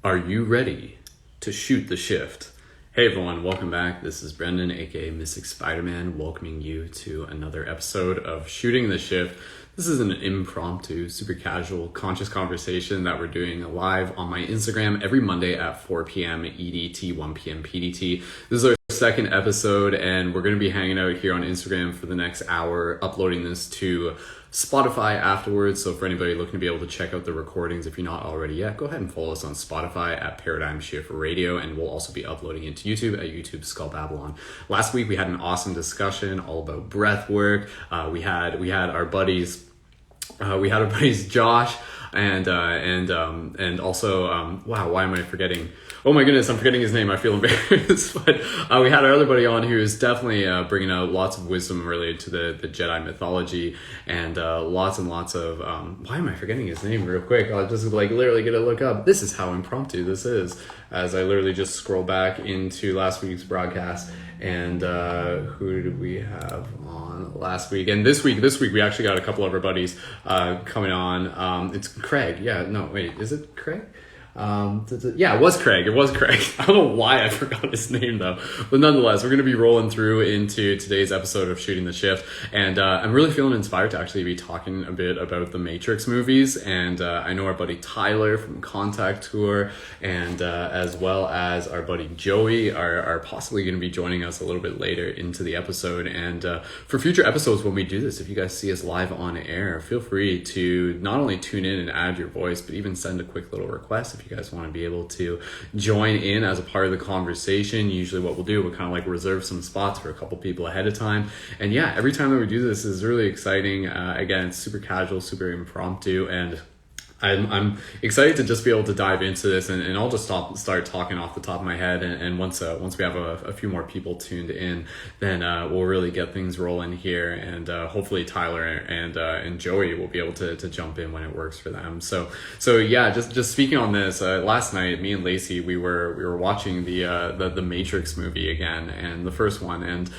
Are you ready to shoot the shift? Hey everyone, welcome back. This is Brendan, aka Mystic Spider-Man, welcoming you to another episode of Shooting the Shift. This is an impromptu, super casual, conscious conversation that we're doing live on my Instagram every Monday at 4 p.m. EDT, 1 p.m. PDT. This is our second episode, and we're going to be hanging out here on Instagram for the next hour, uploading this to Spotify afterwards. So for anybody looking to be able to check out the recordings, if you're not already yet, go ahead and follow us on Spotify at Paradigm Shift Radio, and we'll also be uploading it to YouTube at YouTube Skull Babylon. Last week we had an awesome discussion all about breath work. We had our buddies Josh and also wow, why am I forgetting? Oh my goodness, I'm forgetting his name. I feel embarrassed. But we had our other buddy on who is definitely bringing out lots of wisdom related to the Jedi mythology, and lots of why am I forgetting his name real quick? I'll just literally get to look up. This is how impromptu this is, as I literally just scroll back into last week's broadcast. And who did we have on last week? And this week we actually got a couple of our buddies coming on. It's Craig. Yeah, no, wait, is it Craig? Yeah, it was Craig. I don't know why I forgot his name though, but nonetheless, we're going to be rolling through into today's episode of Shooting the Shift, and I'm really feeling inspired to actually be talking a bit about the Matrix movies. And I know our buddy Tyler from Contact Tour, and as well as our buddy Joey are possibly going to be joining us a little bit later into the episode. And for future episodes when we do this, if you guys see us live on air, feel free to not only tune in and add your voice, but even send a quick little request if you guys want to be able to join in as a part of the conversation. Usually what we'll do, we'll kind of reserve some spots for a couple people ahead of time. And yeah, every time that we do this is really exciting. Again, it's super casual, super impromptu, and I'm excited to just be able to dive into this, and I'll just start talking off the top of my head, and once we have a few more people tuned in, then we'll really get things rolling here, and hopefully Tyler and Joey will be able to jump in when it works for them. So yeah, just speaking on this, last night me and Lacey we were watching the Matrix movie again, and the first one, and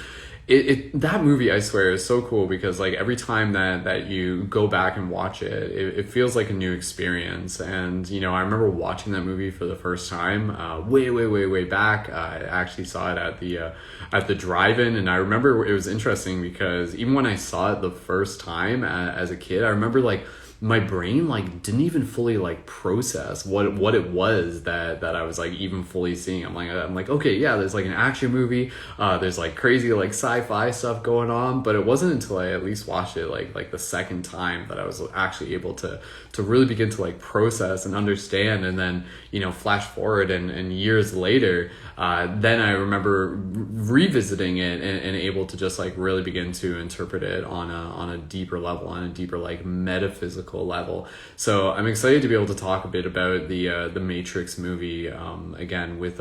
that movie, I swear, is so cool because every time that you go back and watch it feels like a new experience. And I remember watching that movie for the first time way back. I actually saw it at the drive-in, and I remember it was interesting because even when I saw it the first time as a kid, I remember my brain didn't even fully process what it was that I was even fully seeing. I'm like, okay, yeah, there's an action movie, there's crazy sci-fi stuff going on, but it wasn't until I at least watched it the second time that I was actually able to really begin to process and understand. And then flash forward and years later, then I remember revisiting it and able to just really begin to interpret it on a deeper level, on a deeper metaphysical level. So I'm excited to be able to talk a bit about the Matrix movie again with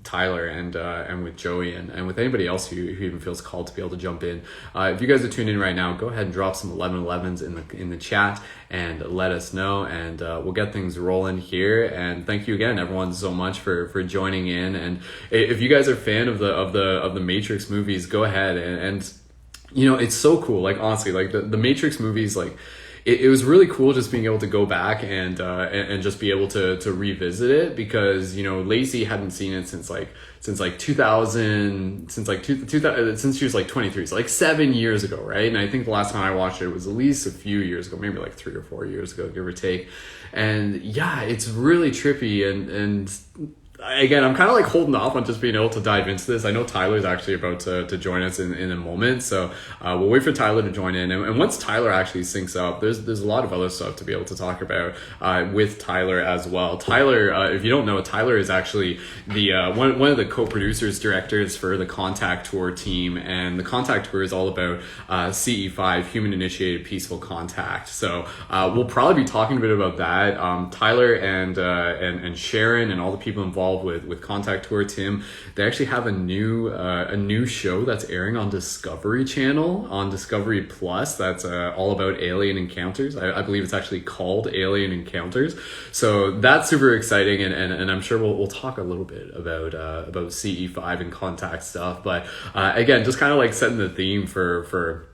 Tyler and with Joey and with anybody else who even feels called to be able to jump in. If you guys are tuned in right now, go ahead and drop some 1111s in the chat and let us know, and we'll get things rolling here. And thank you again, everyone, so much for joining in. And if you guys are a fan of the Matrix movies, go ahead and it's so cool. Honestly, the Matrix movies, it was really cool just being able to go back and just be able to revisit it, because Lacey hadn't seen it since 2000, since she was 23, so 7 years ago, right? And I think the last time I watched it was at least a few years ago, maybe 3 or 4 years ago, give or take. And yeah, it's really trippy, and again, I'm kind of holding off on just being able to dive into this. I know Tyler's actually about to join us in a moment, so we'll wait for Tyler to join in. And once Tyler actually syncs up, there's a lot of other stuff to be able to talk about with Tyler as well. Tyler, if you don't know, Tyler is actually the one of the co-producers, directors for the Contact Tour team, and the Contact Tour is all about CE5, Human Initiated Peaceful Contact. So we'll probably be talking a bit about that. Tyler and Sharon and all the people involved with Contact Tour, Tim, they actually have a new show that's airing on Discovery Channel, on Discovery Plus, that's all about alien encounters. I believe it's actually called Alien Encounters. So that's super exciting, and I'm sure we'll talk a little bit about CE5 and Contact stuff. But again, just kind of setting the theme for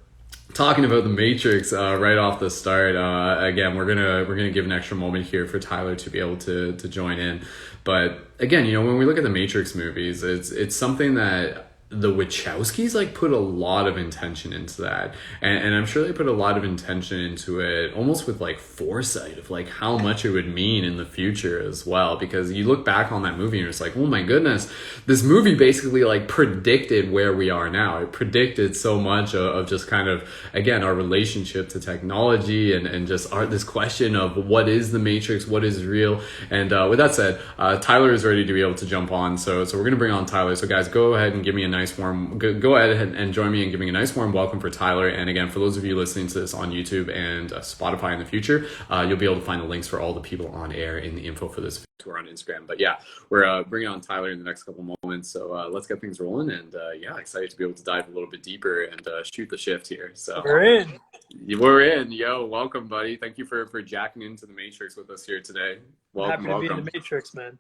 talking about the Matrix right off the start. Again, we're gonna give an extra moment here for Tyler to be able to join in. But again, when we look at the Matrix movies, it's something that the Wachowskis like put a lot of intention into that, and I'm sure they put a lot of intention into it, almost with like foresight of like how much it would mean in the future as well. Because you look back on that movie and it's like, oh my goodness, this movie basically like predicted where we are now. It predicted so much of just kind of, again, our relationship to technology and just this question of what is the Matrix, what is real. And with that said, Tyler is ready to be able to jump on, so we're gonna bring on Tyler. So guys, go ahead and give me a nice warm, go ahead and join me in giving a nice warm welcome for Tyler. And again, for those of you listening to this on YouTube and Spotify in the future, you'll be able to find the links for all the people on air in the info for this tour on Instagram. But yeah, we're bringing on Tyler in the next couple moments, so let's get things rolling. And yeah, excited to be able to dive a little bit deeper and shoot the shift here. So we're in. Yo, welcome, buddy. Thank you for jacking into the Matrix with us here today. Welcome. Happy to be in the Matrix, man.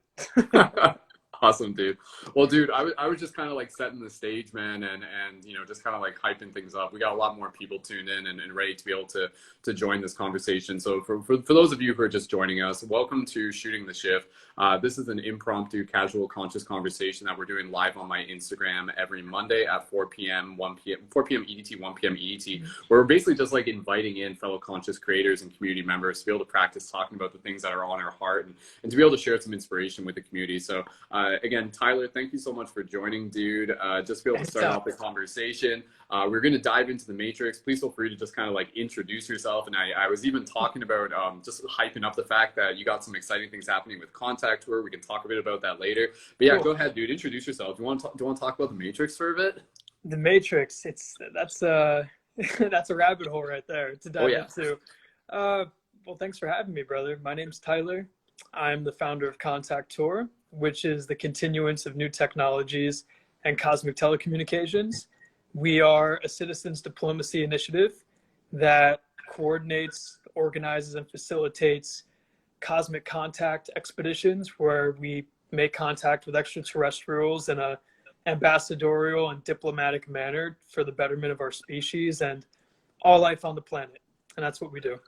Awesome, dude. Well, dude, I was just kind of like setting the stage, man, and just kind of like hyping things up. We got a lot more people tuned in and ready to be able to join this conversation. So for those of you who are just joining us, welcome to Shooting the Shift. This is an impromptu, casual, conscious conversation that we're doing live on my Instagram every Monday at 4 p.m. EDT, 1 p.m. EDT, where we're basically just like inviting in fellow conscious creators and community members to be able to practice talking about the things that are on our heart and to be able to share some inspiration with the community. So again, Tyler, thank you so much for joining, dude. Just to be able to start off the conversation. We're going to dive into the Matrix. Please feel free to just kind of like introduce yourself. And I was even talking about just hyping up the fact that you got some exciting things happening with Contact Tour. We can talk a bit about that later. But yeah, Go ahead, dude. Introduce yourself. Do you want to talk about the Matrix for a bit? The Matrix. That's a rabbit hole right there to dive into. Well, thanks for having me, brother. My name's Tyler. I'm the founder of Contact Tour, which is the continuance of new technologies and cosmic telecommunications. We are a citizens diplomacy initiative that coordinates, organizes, and facilitates cosmic contact expeditions where we make contact with extraterrestrials in an ambassadorial and diplomatic manner for the betterment of our species and all life on the planet. And that's what we do.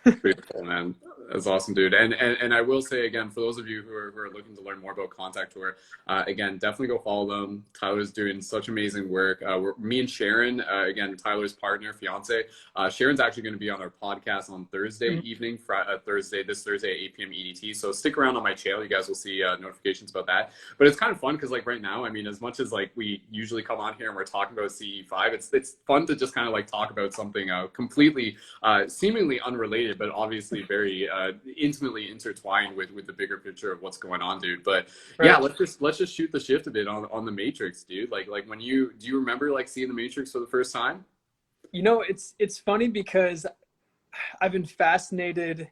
Beautiful, man. That's awesome, dude. And I will say again, for those of you who are looking to learn more about Contact Tour, again, definitely go follow them. Tyler's doing such amazing work. Me and Sharon, again, Tyler's partner, fiance, Sharon's actually going to be on our podcast on Thursday evening, this Thursday at 8 p.m. EDT. So stick around on my channel. You guys will see notifications about that. But it's kind of fun because like right now, I mean, as much as like we usually come on here and we're talking about CE5, it's fun to just kind of like talk about something completely seemingly unrelated, but obviously very intimately intertwined with the bigger picture of what's going on, dude. But yeah, let's just shoot the shift a bit on the Matrix, dude. Like when do you remember like seeing the Matrix for the first time? It's funny because I've been fascinated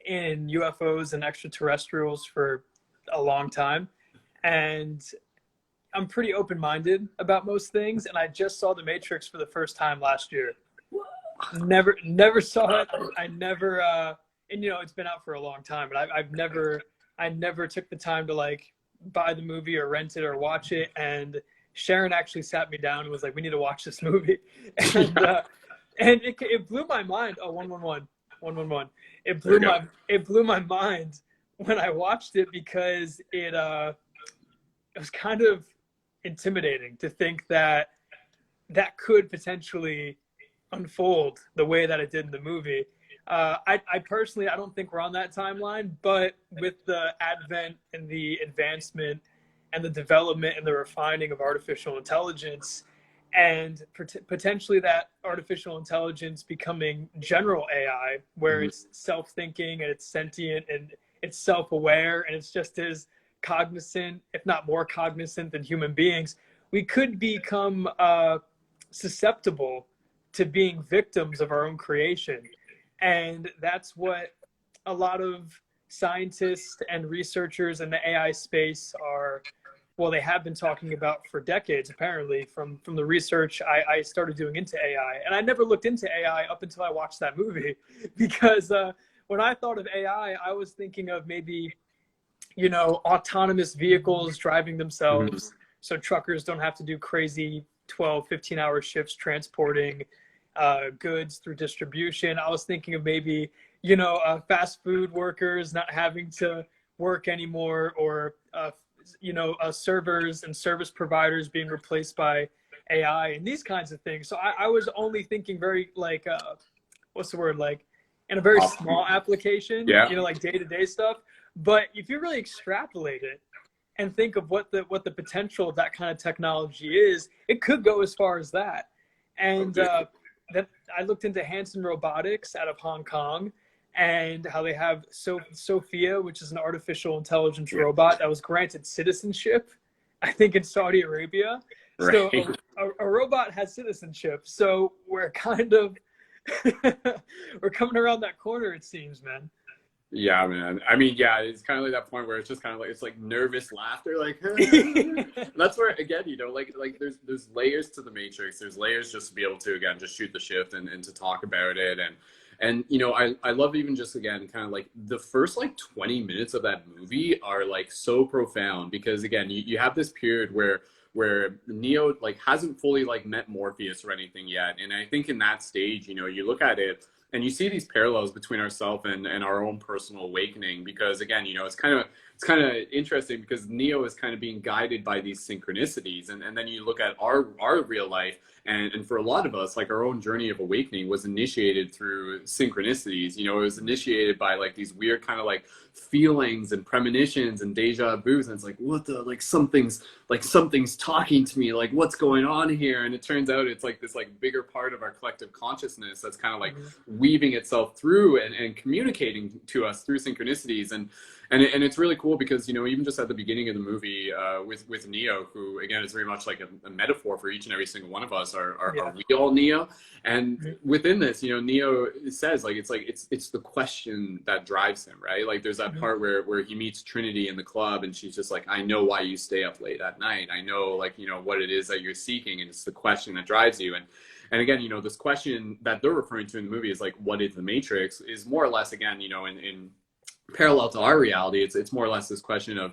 in UFOs and extraterrestrials for a long time, and I'm pretty open-minded about most things. And I just saw the Matrix for the first time last year. Never saw it. I never and it's been out for a long time, but I never took the time to like buy the movie or rent it or watch it. And Sharon actually sat me down and was like, we need to watch this movie. And it blew my mind. Oh, 111. It blew my mind when I watched it because it was kind of intimidating to think that could potentially unfold the way that it did in the movie. I personally, I don't think we're on that timeline, but with the advent and the advancement and the development and the refining of artificial intelligence, and potentially that artificial intelligence becoming general AI, where it's self-thinking and it's sentient and it's self-aware and it's just as cognizant, if not more cognizant than human beings, we could become susceptible to being victims of our own creation. And that's what a lot of scientists and researchers in the AI space they have been talking about for decades, apparently, from the research I started doing into AI. And I never looked into AI up until I watched that movie, because when I thought of AI, I was thinking of maybe, autonomous vehicles driving themselves, so truckers don't have to do crazy 12, 15-hour shifts transporting, goods through distribution. I was thinking of maybe, fast food workers not having to work anymore, or, servers and service providers being replaced by AI and these kinds of things. So I was only thinking very like, what's the word? Like in a very small application, Yeah. like day-to-day stuff. But if you really extrapolate it and think of what the potential of that kind of technology is, it could go as far as that. And that I looked into Hanson Robotics out of Hong Kong, and how they have Sophia, which is an artificial intelligence robot that was granted citizenship, I think, in Saudi Arabia. Right. So a robot has citizenship. So we're kind of we're coming around that corner, it seems, man. Yeah, man. I mean, yeah, it's kind of like that point where it's just kind of like, it's like nervous laughter, like that's where, again, like there's layers to the Matrix. There's layers just to be able to, again, just shoot the shift and to talk about it. And I love even just, again, kind of like the first like 20 minutes of that movie are like so profound, because again, you have this period where Neo like hasn't fully like met Morpheus or anything yet. And I think in that stage, you look at it and you see these parallels between ourselves and our own personal awakening, because again, it's kind of interesting, because Neo is kind of being guided by these synchronicities. And then you look at our real life, and for a lot of us, like our own journey of awakening was initiated through synchronicities. It was initiated by like these weird kind of like feelings and premonitions and deja vus. And it's like, what the, like something's talking to me, like what's going on here? And it turns out it's like this like bigger part of our collective consciousness that's kind of like weaving itself through and communicating to us through synchronicities. And it's really cool, because even just at the beginning of the movie, with Neo, who again is very much like a metaphor for each and every single one of us. Are we all Neo? And within this, Neo says like it's the question that drives him, right? Like there's that part where he meets Trinity in the club, and she's just like, I know why you stay up late at night. I know, like, what it is that you're seeking, and it's the question that drives you. And again, this question that they're referring to in the movie is like, what is the Matrix? Is more or less, again, in parallel to our reality, it's more or less this question of,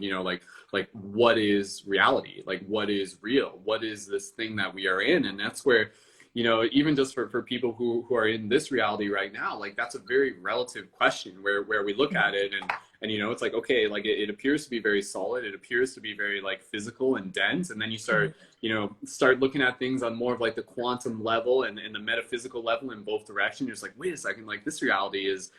like what is reality? Like what is real? What is this thing that we are in? And that's where, even just for people who are in this reality right now, like that's a very relative question where we look at it and it's like, okay, like it appears to be very solid. It appears to be very like physical and dense. And then you start, start looking at things on more of like the quantum level and the metaphysical level in both directions. You're just like, wait a second, like this reality is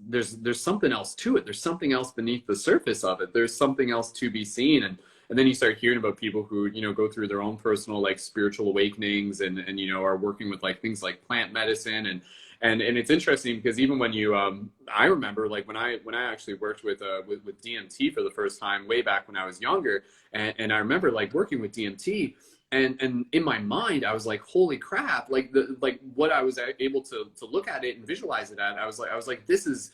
there's something else to it. There's something else beneath the surface of it. There's something else to be seen. And then you start hearing about people who, go through their own personal like spiritual awakenings and are working with like things like plant medicine. And it's interesting, because even when I remember like when I actually worked with DMT for the first time way back when I was younger, and I remember like working with DMT, and in my mind I was like, holy crap, like what I was able to look at it and visualize it at, I was like this is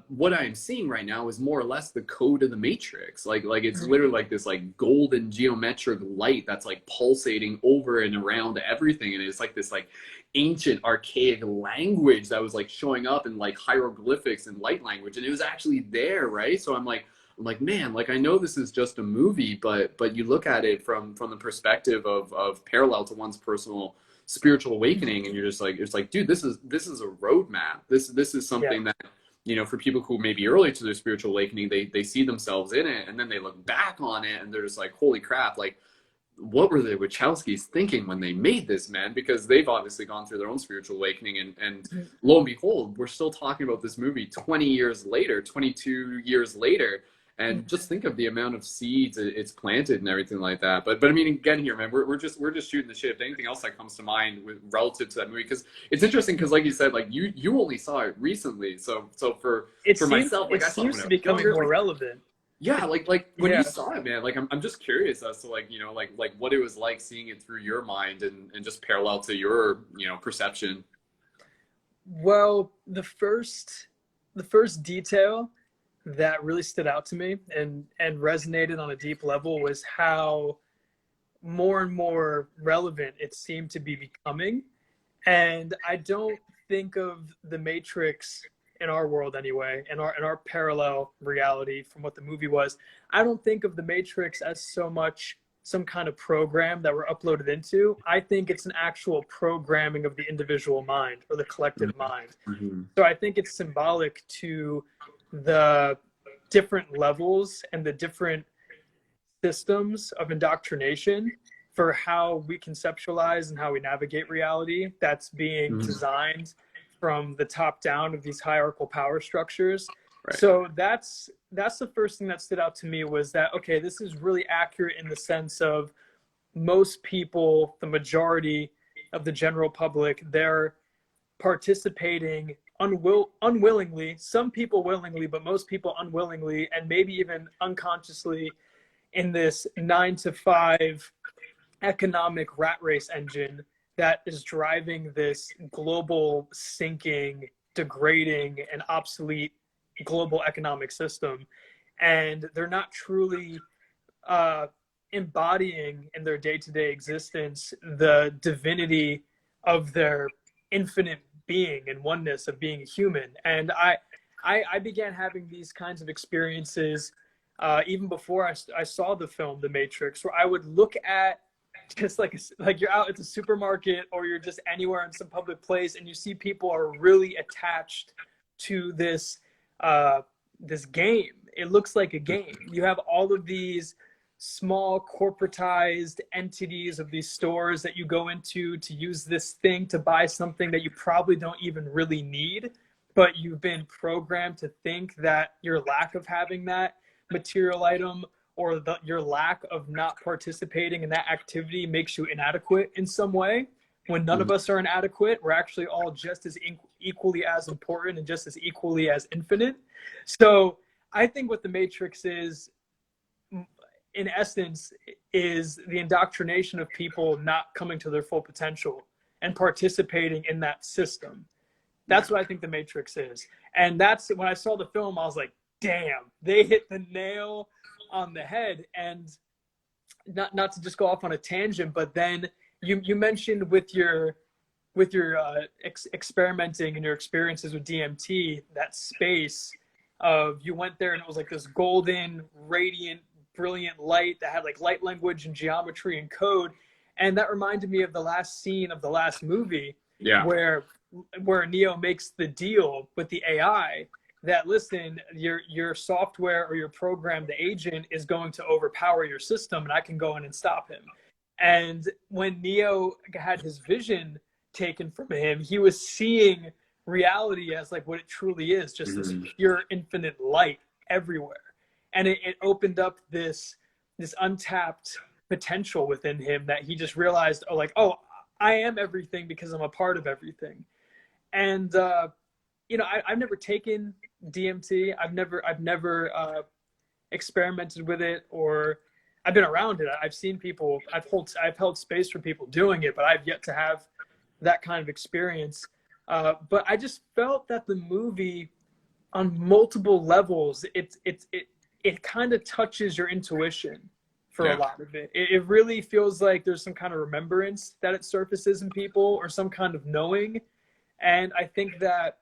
what I am seeing right now is more or less the code of the Matrix. Like it's literally like this like golden geometric light that's like pulsating over and around everything, and it's like this like ancient archaic language that was like showing up in like hieroglyphics and light language, and it was actually there, right? So I'm like, man, like I know this is just a movie, but you look at it from the perspective of parallel to one's personal spiritual awakening, and you're just like, it's like, dude, this is a roadmap. This is something that, for people who may be early to their spiritual awakening, they see themselves in it, and then they look back on it and they're just like, holy crap, like what were the Wachowskis thinking when they made this, man? Because they've obviously gone through their own spiritual awakening, and lo and behold, we're still talking about this movie 20 years later, 22 years later. And just think of the amount of seeds it's planted and everything like that. But I mean, again, here, man, we're just shooting the shit. Anything else that comes to mind relative to that movie? Because it's interesting, because like you said, like you only saw it recently. So for myself, like it I saw seems to be becoming more relevant. Yeah, like when you saw it, man, like I'm just curious as to like, like what it was like seeing it through your mind and just parallel to your, perception. Well, the first detail that really stood out to me and resonated on a deep level was how more and more relevant it seemed to be becoming. And I don't think of the Matrix in our world anyway, in our parallel reality from what the movie was. I don't think of the Matrix as so much some kind of program that we're uploaded into. I think it's an actual programming of the individual mind or the collective mind. Mm-hmm. So I think it's symbolic to the different levels and the different systems of indoctrination for how we conceptualize and how we navigate reality that's being designed from the top down of these hierarchical power structures. Right. So that's the first thing that stood out to me, was that, okay, this is really accurate in the sense of most people, the majority of the general public, they're participating unwillingly, some people willingly, but most people unwillingly, and maybe even unconsciously, in this 9 to 5 economic rat race engine that is driving this global sinking, degrading, and obsolete global economic system. And they're not truly embodying in their day-to-day existence the divinity of their infinite being and oneness of being human. And I began having these kinds of experiences even before I saw the film The Matrix, where I would look at just like you're out at the supermarket or you're just anywhere in some public place, and you see people are really attached to this this game. It looks like a game. You have all of these small corporatized entities of these stores that you go into to use this thing to buy something that you probably don't even really need, but you've been programmed to think that your lack of having that material item or your lack of not participating in that activity makes you inadequate in some way, when none of us are inadequate. We're actually all just as equally as important and just as equally as infinite. So I think what The Matrix is, in essence, is the indoctrination of people not coming to their full potential and participating in that system. That's what I think The Matrix is. And that's when I saw the film, I was like, damn, they hit the nail on the head. And not to just go off on a tangent, but then you mentioned with your experimenting and your experiences with DMT, that space of, you went there and it was like this golden, radiant, brilliant light that had like light language and geometry and code. And that reminded me of the last scene of the last movie, where Neo makes the deal with the AI that, listen, your software or your program, the agent, is going to overpower your system, and I can go in and stop him. And when Neo had his vision taken from him, he was seeing reality as like what it truly is, just this pure infinite light everywhere. And it opened up this untapped potential within him that he just realized, oh, I am everything because I'm a part of everything. And I've never taken DMT. I've never experimented with it, or I've been around it. I've seen people. I've held space for people doing it, but I've yet to have that kind of experience. But I just felt that the movie, on multiple levels, it kind of touches your intuition for a lot of it. It really feels like there's some kind of remembrance that it surfaces in people, or some kind of knowing. And I think that,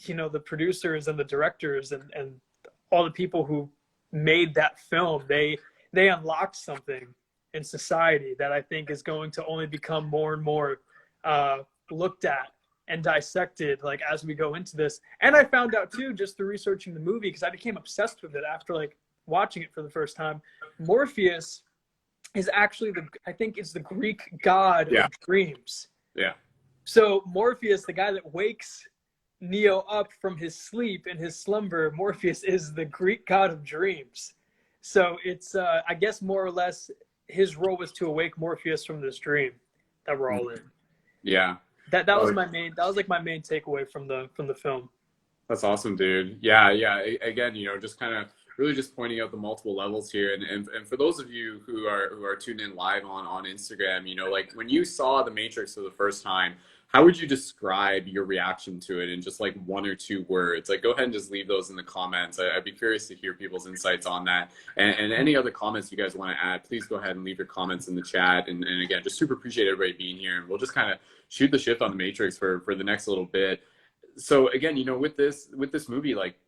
the producers and the directors and all the people who made that film, they unlocked something in society that I think is going to only become more and more looked at and dissected, like, as we go into this. And I found out too, just through researching the movie, because I became obsessed with it after like watching it for the first time, Morpheus is actually I think it's the Greek god of dreams. Yeah. So Morpheus, the guy that wakes Neo up from his sleep and his slumber, Morpheus is the Greek god of dreams. So it's I guess more or less his role was to awake Morpheus from this dream that we're all in. Yeah. That was my main takeaway from the film. That's awesome, dude. Yeah. Again, just kind of really just pointing out the multiple levels here. And for those of you who are tuned in live on Instagram, like when you saw The Matrix for the first time, how would you describe your reaction to it in just like 1 or 2 words? Like, go ahead and just leave those in the comments. I'd be curious to hear people's insights on that. And any other comments you guys want to add, please go ahead and leave your comments in the chat. And again, just super appreciate everybody being here. And we'll just kind of shoot the shift on The Matrix for the next little bit. So again, with this movie, like,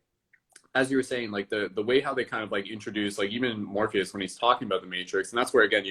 as you were saying, like the way how they kind of like introduce, like even Morpheus when he's talking about the Matrix, and that's where again,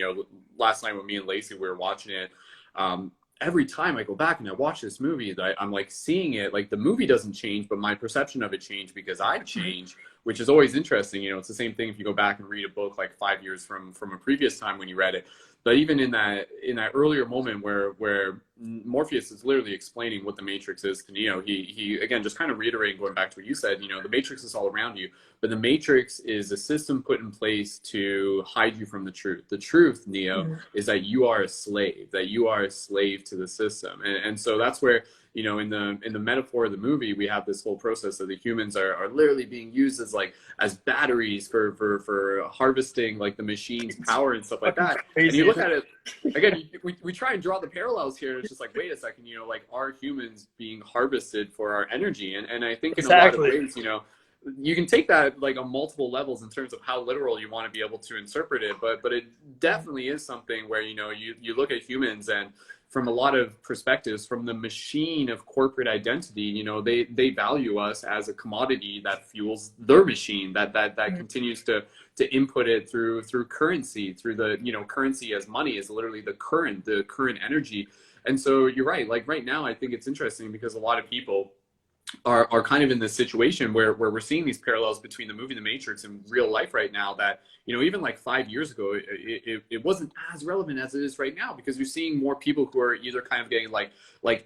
last night when me and Lacey we were watching it, um, every time I go back and I watch this movie, that I'm like seeing it, like the movie doesn't change, but my perception of it changed because I've changed, which is always interesting. It's the same thing if you go back and read a book like 5 years from a previous time when you read it. But even in that earlier moment where Morpheus is literally explaining what the Matrix is to Neo, he again just kind of reiterating, going back to what you said, the Matrix is all around you, but the Matrix is a system put in place to hide you from the truth. The truth, Neo, is that you are a slave, to the system, and so that's where in the metaphor of the movie, we have this whole process that the humans are literally being used as batteries for harvesting like the machine's power and stuff like that. And you look at it again, we try and draw the parallels here. It's just like, wait a second, like, are humans being harvested for our energy? And I think in a lot of ways, you can take that like on multiple levels in terms of how literal you want to be able to interpret it, but it definitely is something where you look at humans, and from a lot of perspectives, from the machine of corporate identity, they value us as a commodity that fuels their machine, that continues to input it through currency, through the currency as money is literally the current energy. And so you're right, like right now I think it's interesting because a lot of people are kind of in this situation where we're seeing these parallels between the movie The Matrix and real life right now that, even like 5 years ago, it wasn't as relevant as it is right now, because you're seeing more people who are either kind of getting like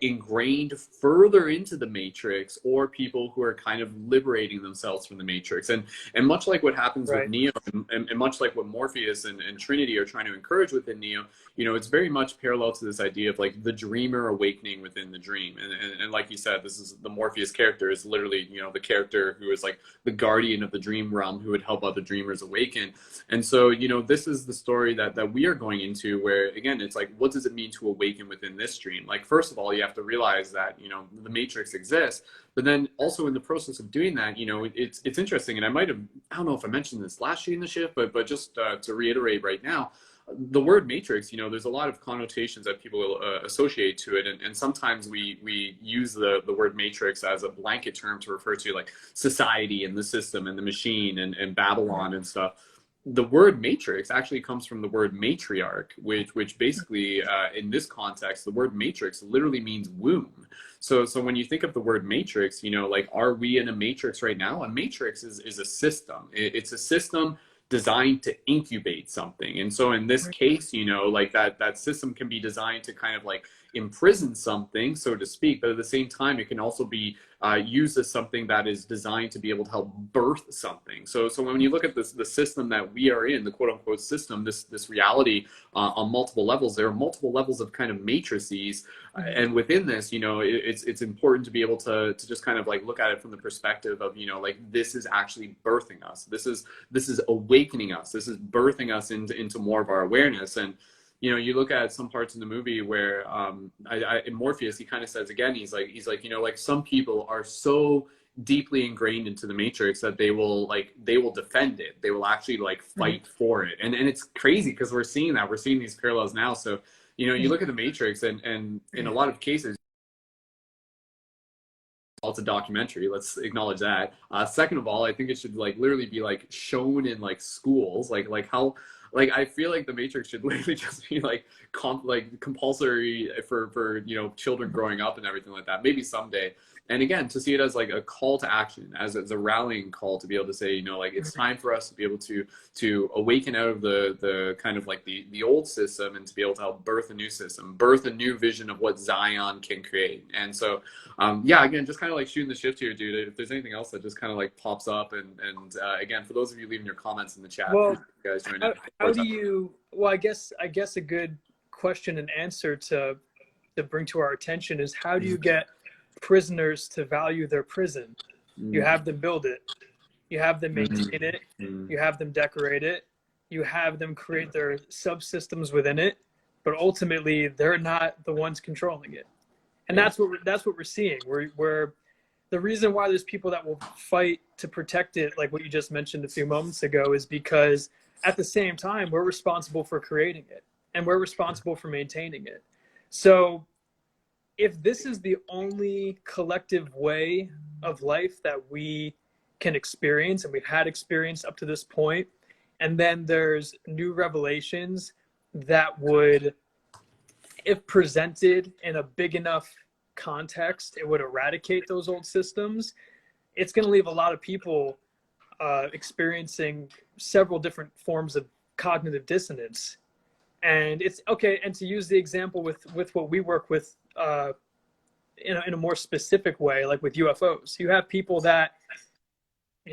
ingrained further into the Matrix, or people who are kind of liberating themselves from the Matrix. And much like what happens with Neo, and much like what Morpheus and Trinity are trying to encourage within Neo, it's very much parallel to this idea of like the dreamer awakening within the dream. And like you said, this is the Morpheus character is literally, the character who is like the guardian of the dream realm, who would help other dreamers awaken. And so, this is the story that we are going into, where again, it's like, what does it mean to awaken within this dream? Like, first of all, you have to realize that, the Matrix exists, but then also in the process of doing that, it's interesting. And I don't know if I mentioned this last year in the shift, but just to reiterate right now, the word Matrix, there's a lot of connotations that people associate to it. And sometimes we use the word Matrix as a blanket term to refer to like society and the system and the machine and Babylon and stuff. The word matrix actually comes from the word matriarch, which basically, in this context, the word matrix literally means womb. So when you think of the word matrix, like, are we in a matrix right now? A matrix is a system. It's a system designed to incubate something. And so in this case, like that system can be designed to kind of like imprison something, so to speak, but at the same time, it can also be used as something that is designed to be able to help birth something. So when you look at the system that we are in, the quote unquote system, this reality on multiple levels, there are multiple levels of kind of matrices. And within this, it's important to be able to just kind of like look at it from the perspective of, like, this is actually birthing us. This is awakening us. This is birthing us into more of our awareness. And you look at some parts in the movie where in Morpheus, he kind of says again, he's like, like some people are so deeply ingrained into the Matrix that they will defend it. They will actually like fight for it. And it's crazy because we're seeing these parallels now. So, you look at the Matrix and in a lot of cases, it's a documentary. Let's acknowledge that. Second of all, I think it should like literally be like shown in like schools, like how, like, I feel like the Matrix should literally just be like compulsory for children growing up and everything like that. Maybe someday. And again, to see it as like a call to action, as a rallying call to be able to say, like, it's time for us to be able to awaken out of the kind of like the old system, and to be able to help birth a new system, birth a new vision of what Zion can create. And so, again, just kind of like shooting the shift here, dude. If there's anything else that just kind of like pops up, and again, for those of you leaving your comments in the chat, well, you guys join in. How do you? Well, I guess a good question and answer to bring to our attention is, how do you get prisoners to value their prison? You have them build it, you have them maintain it, you have them decorate it, you have them create their subsystems within it, but ultimately they're not the ones controlling it. And that's what we're seeing. We're the reason why there's people that will fight to protect it, like what you just mentioned a few moments ago, is because at the same time we're responsible for creating it, and we're responsible for maintaining it. So if this is the only collective way of life that we can experience and we've had experience up to this point. And then there's new revelations that would, if presented in a big enough context, it would eradicate those old systems. It's going to leave a lot of people experiencing several different forms of cognitive dissonance. And it's okay. And to use the example with what we work with in a more specific way, like with UFOs, you have people that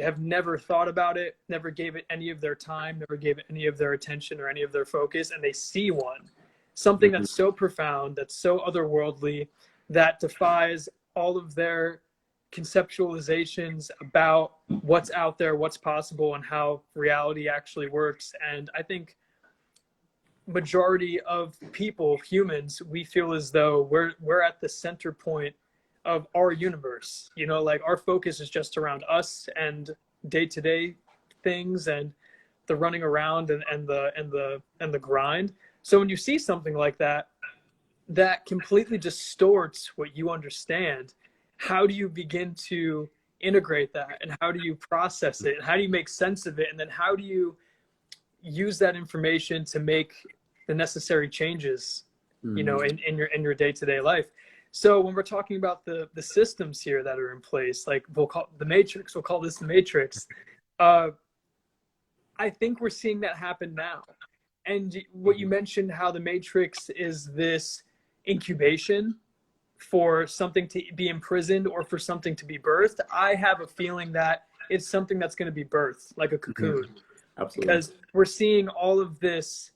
have never thought about it, never gave it any of their time, never gave it any of their attention or any of their focus, and they see one, something that's so profound, that's so otherworldly, that defies all of their conceptualizations about what's out there, what's possible, and how reality actually works. And I think majority of people, humans, we feel as though we're at the center point of our universe. You know, like our focus is just around us and day-to-day things and the running around and the grind. So when you see something like that, that completely distorts what you understand, how do you begin to integrate that, and how do you process it, and how do you make sense of it, and then how do you use that information to make the necessary changes, you know, in your day-to-day life? So when we're talking about the systems here that are in place, like we'll call the matrix, we'll call this the matrix. I think we're seeing that happen now. And what you mentioned, how the matrix is this incubation for something to be imprisoned or for something to be birthed. I have a feeling that it's something that's going to be birthed, like a cocoon. Absolutely. Because we're seeing all of this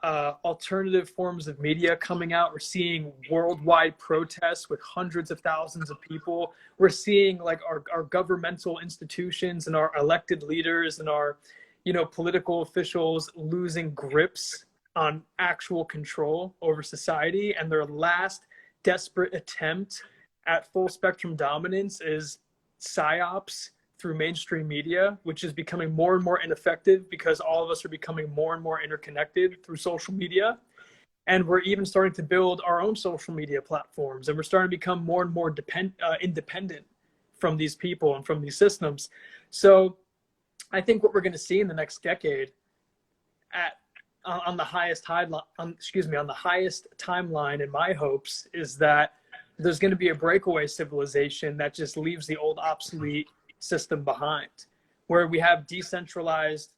alternative forms of media coming out. We're seeing worldwide protests with hundreds of thousands of people. We're seeing like our governmental institutions and our elected leaders and our, you know, political officials losing grips on actual control over society. And their last desperate attempt at full spectrum dominance is psyops through mainstream media, which is becoming more and more ineffective because all of us are becoming more and more interconnected through social media. And we're even starting to build our own social media platforms, and we're starting to become more and more independent from these people and from these systems. So I think what we're going to see in the next decade on the highest timeline in my hopes is that there's going to be a breakaway civilization that just leaves the old obsolete system behind, where we have decentralized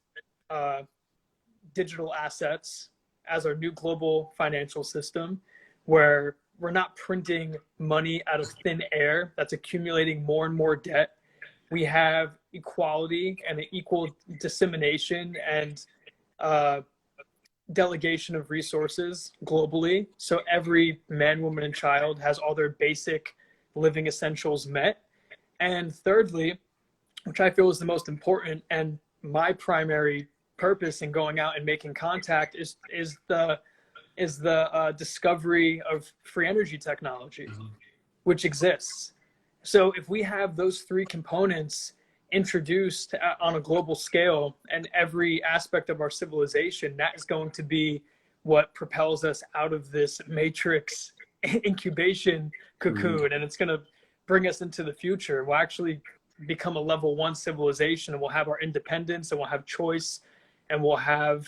digital assets as our new global financial system, where we're not printing money out of thin air that's accumulating more and more debt. We have equality and an equal dissemination and delegation of resources globally. So every man, woman, and child has all their basic living essentials met. And thirdly, which I feel is the most important and my primary purpose in going out and making contact is the discovery of free energy technology, which exists. So if we have those three components introduced on a global scale and every aspect of our civilization, that is going to be what propels us out of this matrix incubation cocoon, and it's going to bring us into the future. We'll actually become a level 1 civilization, and we'll have our independence, and we'll have choice, and we'll have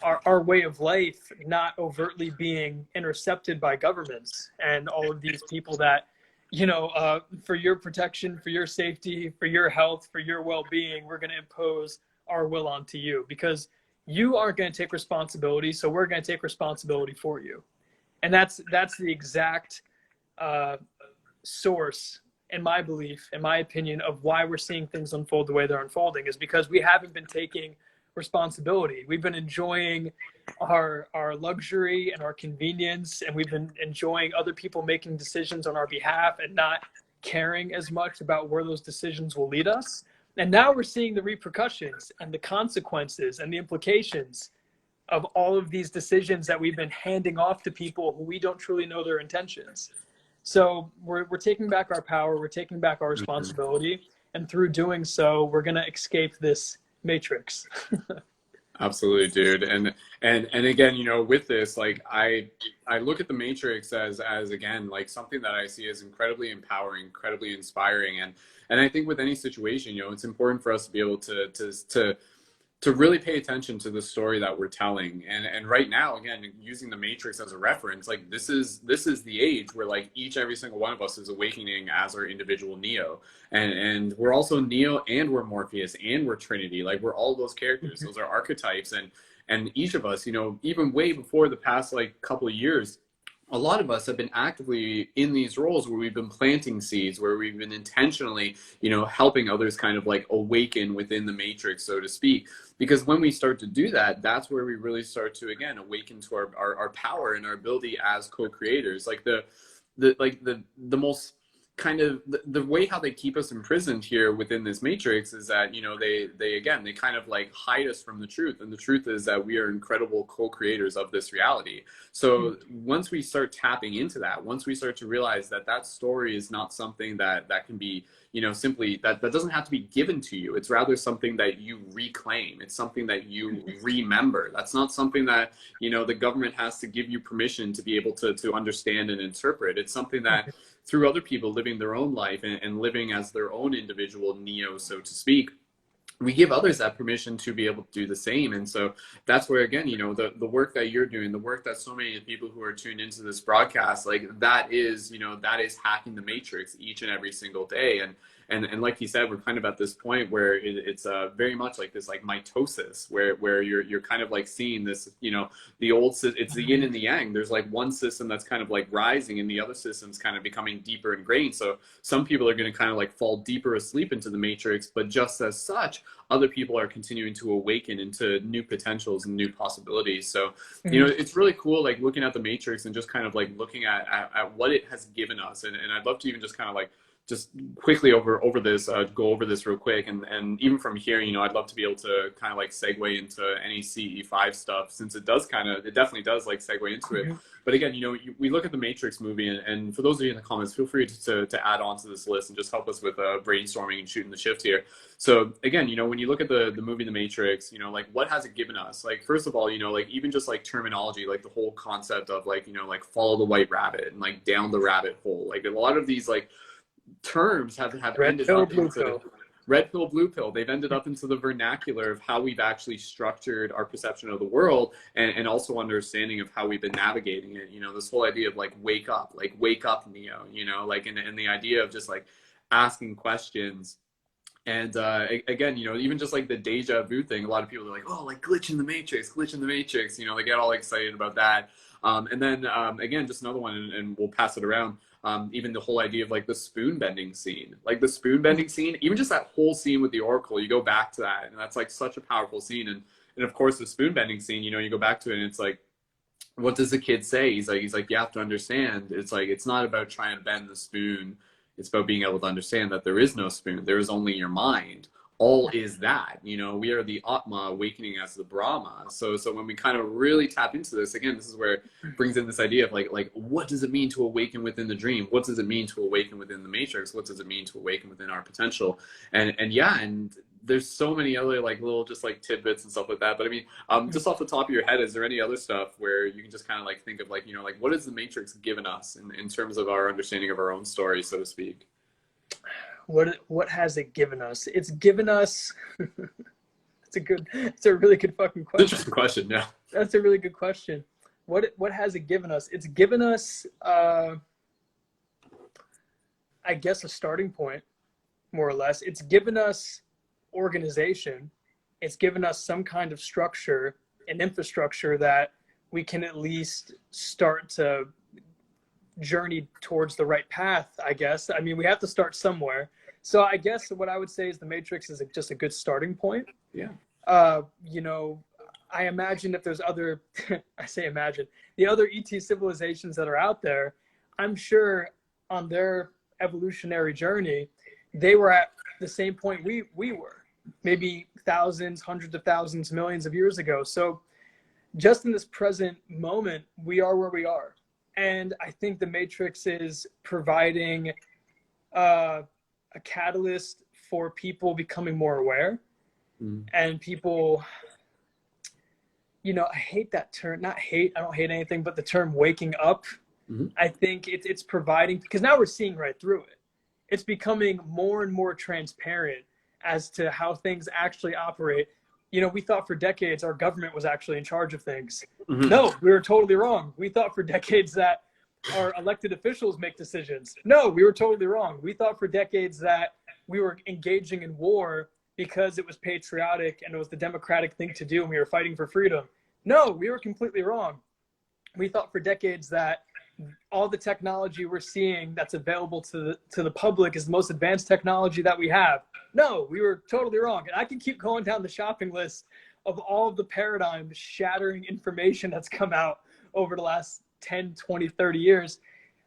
our way of life not overtly being intercepted by governments and all of these people that, you know, for your protection, for your safety, for your health, for your well-being, we're going to impose our will onto you because you aren't going to take responsibility. So we're going to take responsibility for you. And that's the exact source, in my belief, in my opinion, of why we're seeing things unfold the way they're unfolding, is because we haven't been taking responsibility. We've been enjoying our luxury and our convenience, and we've been enjoying other people making decisions on our behalf and not caring as much about where those decisions will lead us. And now we're seeing the repercussions and the consequences and the implications of all of these decisions that we've been handing off to people who we don't truly know their intentions. So we're taking back our power, we're taking back our responsibility, and through doing so, we're going to escape this matrix. Absolutely, dude. And again, with this, like I look at the Matrix as again like something that I see as incredibly empowering, incredibly inspiring, and I think with any situation, it's important for us to be able to really pay attention to the story that we're telling. And right now, again, using the Matrix as a reference, like this is the age where like each every single one of us is awakening as our individual Neo. And we're also Neo, and we're Morpheus, and we're Trinity. Like we're all those characters. Those are archetypes. And each of us, even way before the past like couple of years, a lot of us have been actively in these roles where we've been planting seeds, where we've been intentionally, helping others kind of like awaken within the matrix, so to speak. Because when we start to do that, that's where we really start to, again, awaken to our power and our ability as co-creators. Like the most kind of the way how they keep us imprisoned here within this matrix is that they again they kind of like hide us from the truth, and the truth is that we are incredible co-creators of this reality. So once we start tapping into that, once we start to realize that that story is not something that can be simply that doesn't have to be given to you, it's rather something that you reclaim, it's something that you remember. That's not something that the government has to give you permission to be able to understand and interpret. It's something that through other people living their own life and living as their own individual Neo, so to speak, we give others that permission to be able to do the same. And so that's where, again, the work that you're doing, the work that so many people who are tuned into this broadcast, like that is hacking the matrix each and every single day. And like you said, we're kind of at this point where it's very much like this like mitosis where you're kind of like seeing this, the old, it's the yin and the yang. There's like one system that's kind of like rising, and the other system's kind of becoming deeper ingrained. So some people are going to kind of like fall deeper asleep into the matrix, but just as such, other people are continuing to awaken into new potentials and new possibilities. So it's really cool like looking at the matrix and just kind of like looking at what it has given us. And I'd love to even just kind of like just quickly over this, go over this real quick. And even from here, I'd love to be able to kind of like segue into any CE5 stuff, since it definitely does like segue into it. But again, we look at the Matrix movie, and for those of you in the comments, feel free to add on to this list and just help us with brainstorming and shooting the shift here. So again, when you look at the movie The Matrix, like what has it given us? Like, first of all, like even just like terminology, like the whole concept of like, like follow the white rabbit and like down the rabbit hole. Like a lot of these like terms have ended up into red pill, blue pill. They've ended up into the vernacular of how we've actually structured our perception of the world, and also understanding of how we've been navigating it. This whole idea of like wake up Neo, like and the idea of just like asking questions. And again, even just like the deja vu thing, a lot of people are like, oh, like glitch in the matrix, they get all excited about that. And then again, just another one, and we'll pass it around. Even the whole idea of like the spoon bending scene, even just that whole scene with the Oracle, you go back to that, and that's like such a powerful scene. And of course the spoon bending scene, you go back to it, and it's like, what does the kid say? He's like, you have to understand, it's like, it's not about trying to bend the spoon. It's about being able to understand that there is no spoon. There is only your mind. All is that, we are the Atma awakening as the Brahma. So when we kind of really tap into this, again, this is where it brings in this idea of like what does it mean to awaken within the dream? What does it mean to awaken within the matrix? What does it mean to awaken within our potential? And there's so many other like little just like tidbits and stuff like that. But I mean, just off the top of your head, is there any other stuff where you can just kind of like think of like, like what has the matrix given us in terms of our understanding of our own story, so to speak? What has it given us? It's given us it's a really good fucking question. Interesting question. Yeah, that's a really good question. What has it given us? It's given us I guess a starting point, more or less. It's given us organization. It's given us some kind of structure and infrastructure that we can at least start to journey towards the right path, I guess. I mean, we have to start somewhere. So I guess what I would say is the Matrix is just a good starting point. Yeah. I imagine if there's other, I say imagine, the other ET civilizations that are out there, I'm sure on their evolutionary journey, they were at the same point we were, maybe thousands, hundreds of thousands, millions of years ago. So just in this present moment, we are where we are. And I think the Matrix is providing a catalyst for people becoming more aware and people I hate that term. Not hate, I don't hate anything, but the term waking up. Mm-hmm. I think it's providing, because now we're seeing right through it. It's becoming more and more transparent as to how things actually operate. We thought for decades our government was actually in charge of things. Mm-hmm. No, we were totally wrong. We thought for decades that our elected officials make decisions. No, we were totally wrong. We thought for decades that we were engaging in war because it was patriotic and it was the democratic thing to do and we were fighting for freedom. No, we were completely wrong. We thought for decades that all the technology we're seeing that's available to the public is the most advanced technology that we have. No, we were totally wrong. And I can keep going down the shopping list of all of the paradigm shattering information that's come out over the last 10, 20, 30 years.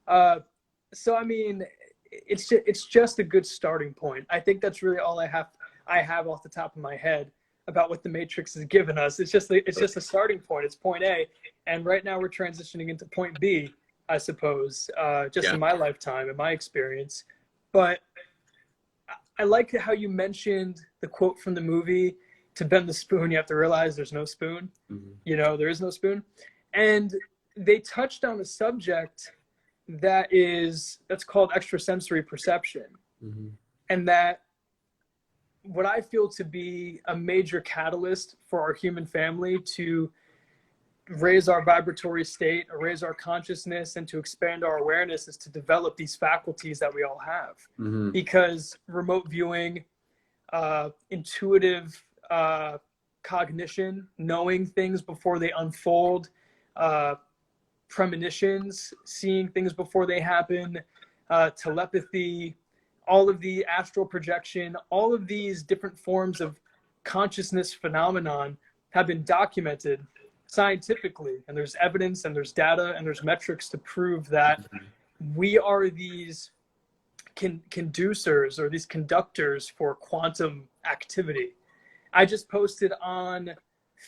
So, I mean, it's just a good starting point. I think that's really all I have off the top of my head about what the Matrix has given us. It's just a starting point. It's point A. And right now we're transitioning into point B, I suppose, in my lifetime, in my experience. But I like how you mentioned the quote from the movie, to bend the spoon, you have to realize there's no spoon. Mm-hmm. There is no spoon. And they touched on a subject that's called extrasensory perception. Mm-hmm. And that what I feel to be a major catalyst for our human family to raise our vibratory state, or raise our consciousness, and to expand our awareness is to develop these faculties that we all have. Mm-hmm. Because remote viewing, intuitive cognition, knowing things before they unfold, premonitions, seeing things before they happen, telepathy, all of the astral projection, all of these different forms of consciousness phenomenon have been documented scientifically, and there's evidence and there's data and there's metrics to prove that we are these conducers or these conductors for quantum activity. I just posted on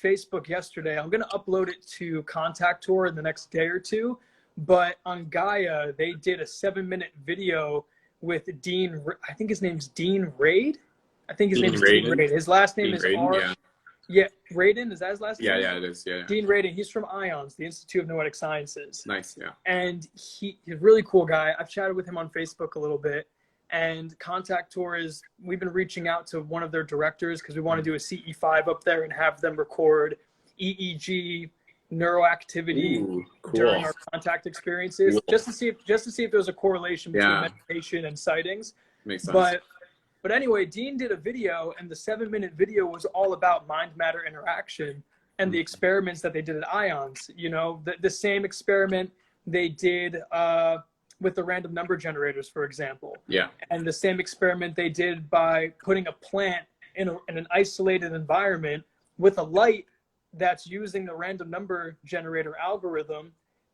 Facebook yesterday. I'm going to upload it to Contact Tour in the next day or two, but on Gaia, they did a 7-minute video with Dean, I think his name's Dean Raid. I think his name is Dean Raid. His last name is R. Yeah, Radin, is that his last name? Yeah, it is. Yeah. Dean Radin, he's from IONS, the Institute of Noetic Sciences. Nice, yeah. And he's a really cool guy. I've chatted with him on Facebook a little bit. And Contact Tour we've been reaching out to one of their directors because we want to do a CE5 up there and have them record EEG neuroactivity during our contact experiences, just to see if there's a correlation between meditation and sightings. Makes sense. But anyway, Dean did a video, and the 7-minute video was all about mind-matter interaction and the experiments that they did at IONS. The same experiment they did with the random number generators, for example. Yeah. And the same experiment they did by putting a plant in an isolated environment with a light that's using the random number generator algorithm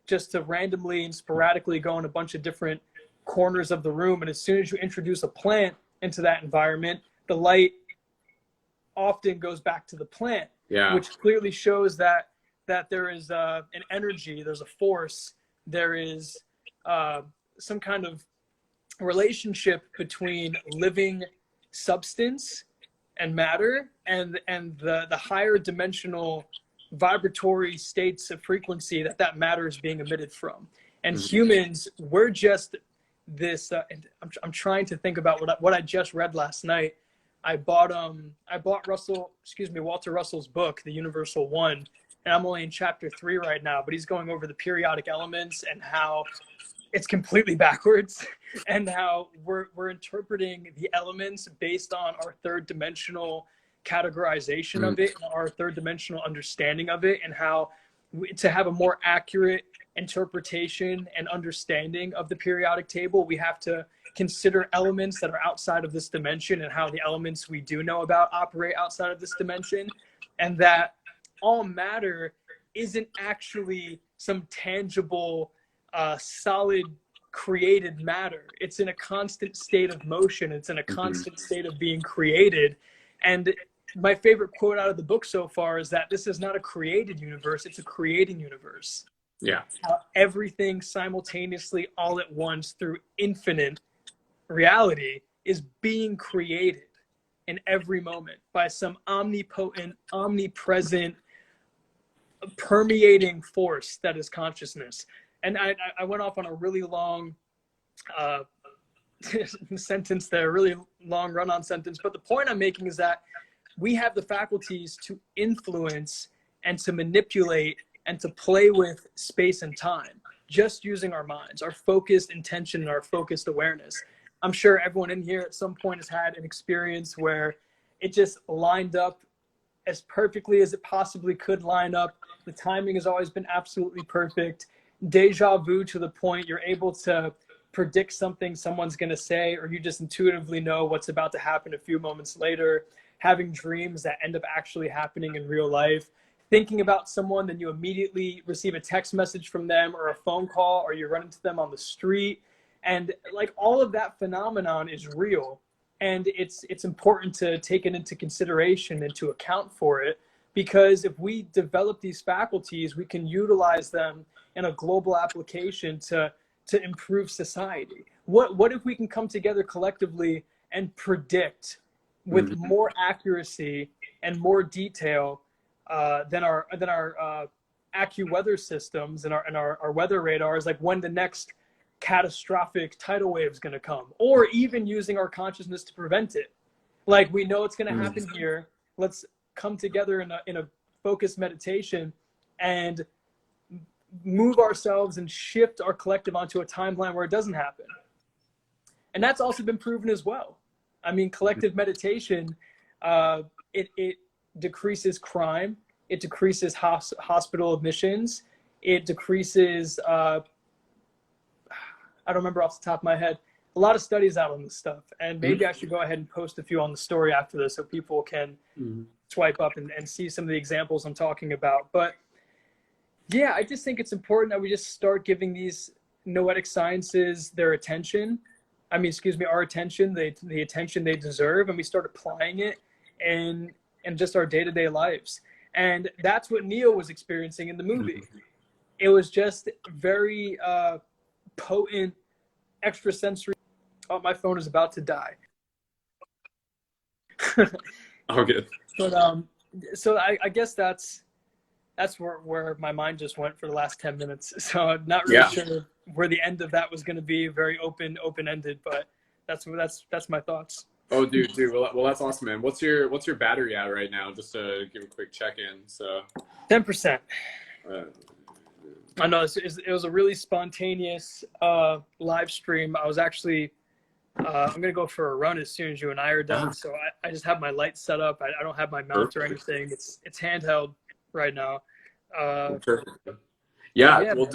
just to randomly and sporadically go in a bunch of different corners of the room. And as soon as you introduce a plant into that environment, the light often goes back to the plant, which clearly shows that there is an energy, there's a force, there is some kind of relationship between living substance and matter and the higher dimensional vibratory states of frequency that matter is being emitted from. And humans, we're just this. And I'm trying to think about what I just read last night. I bought Walter Russell's book, The Universal One, and I'm only in chapter 3 right now. But he's going over the periodic elements and how it's completely backwards, and how we're interpreting the elements based on our third dimensional categorization of it, and our third dimensional understanding of it, and how to have a more accurate interpretation and understanding of the periodic table, we have to consider elements that are outside of this dimension, and how the elements we do know about operate outside of this dimension, and that all matter isn't actually some tangible solid created matter. It's in a constant state of motion. It's in a constant state of being created. And my favorite quote out of the book so far is that this is not a created universe, it's a creating universe. Yeah. How everything simultaneously, all at once, through infinite reality, is being created in every moment by some omnipotent, omnipresent permeating force that is consciousness. And I went off on a really long sentence there, really long run-on sentence. But the point I'm making is that we have the faculties to influence and to manipulate and to play with space and time, just using our minds, our focused intention, and our focused awareness. I'm sure everyone in here at some point has had an experience where it just lined up as perfectly as it possibly could line up. The timing has always been absolutely perfect. Deja vu to the point you're able to predict something someone's going to say, or you just intuitively know what's about to happen a few moments later. Having dreams that end up actually happening in real life. Thinking about someone, then you immediately receive a text message from them or a phone call, or you run into them on the street. And like all of that phenomenon is real. And it's important to take it into consideration and to account for it, because if we develop these faculties, we can utilize them in a global application to improve society. What if we can come together collectively and predict with more accuracy and more detail than our AccuWeather systems and our weather radars, like when the next catastrophic tidal wave is going to come, or even using our consciousness to prevent it. Like, we know it's going to happen here. Let's come together in a focused meditation and move ourselves and shift our collective onto a timeline where it doesn't happen. And that's also been proven as well. I mean, collective meditation, it decreases crime. It decreases hospital admissions. It decreases, I don't remember off the top of my head, a lot of studies out on this stuff. And maybe I should go ahead and post a few on the story after this so people can swipe up and see some of the examples I'm talking about. But yeah, I just think it's important that we just start giving these noetic sciences their attention. I mean, excuse me, our attention, the attention they deserve, and we start applying it in just our day-to-day lives. And that's what Neo was experiencing in the movie. It was just very potent, extrasensory. Oh, my phone is about to die. Oh, good. But so I guess that's where my mind just went for the last 10 minutes. So I'm not really sure where the end of that was going to be. Very open-ended, but that's my thoughts. Oh, dude. Well, that's awesome, man. What's your battery at right now? Just to give a quick check-in. So 10%. I know it was a really spontaneous live stream. I was actually I'm gonna go for a run as soon as you and I are done. So I just have my lights set up. I don't have my mount or anything. It's handheld right now. Perfect. Yeah. Well,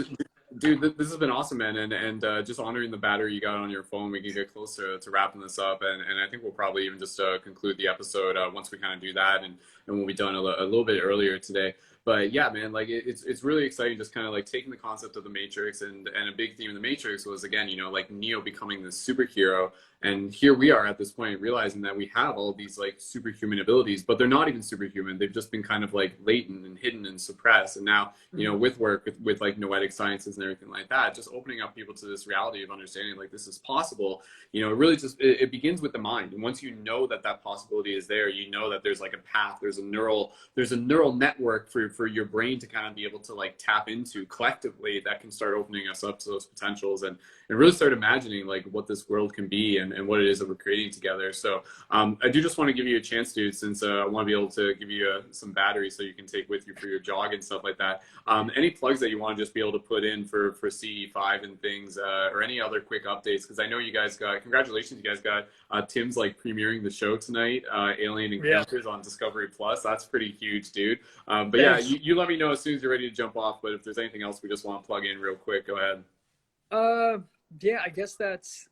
dude, this has been awesome, man. And just honoring the battery you got on your phone, we can get closer to wrapping this up. And I think we'll probably even just conclude the episode once we kind of do that, and we'll be done a little bit earlier today. But yeah, man, like it's really exciting, just kind of like taking the concept of the Matrix, and a big theme of the Matrix was, again, like Neo becoming this superhero. And here we are at this point realizing that we have all these like superhuman abilities, but they're not even superhuman. They've just been kind of like latent and hidden and suppressed. And now, with work with like noetic sciences and everything like that, just opening up people to this reality of understanding like this is possible, it really just, it begins with the mind. And once you know that possibility is there, that there's like a path, there's a neural network for your brain to kind of be able to like tap into collectively, that can start opening us up to those potentials and really start imagining like what this world can be and what it is that we're creating together. So I do just want to give you a chance, dude, since I want to be able to give you some battery so you can take with you for your jog and stuff like that. Any plugs that you want to just be able to put in for CE5 and things, or any other quick updates? Because I know you guys congratulations, you guys got Tim's like premiering the show tonight, Alien Encounters on Discovery Plus. That's pretty huge, dude. But yeah, you let me know as soon as you're ready to jump off. But if there's anything else we just want to plug in real quick, go ahead. Yeah, I guess that's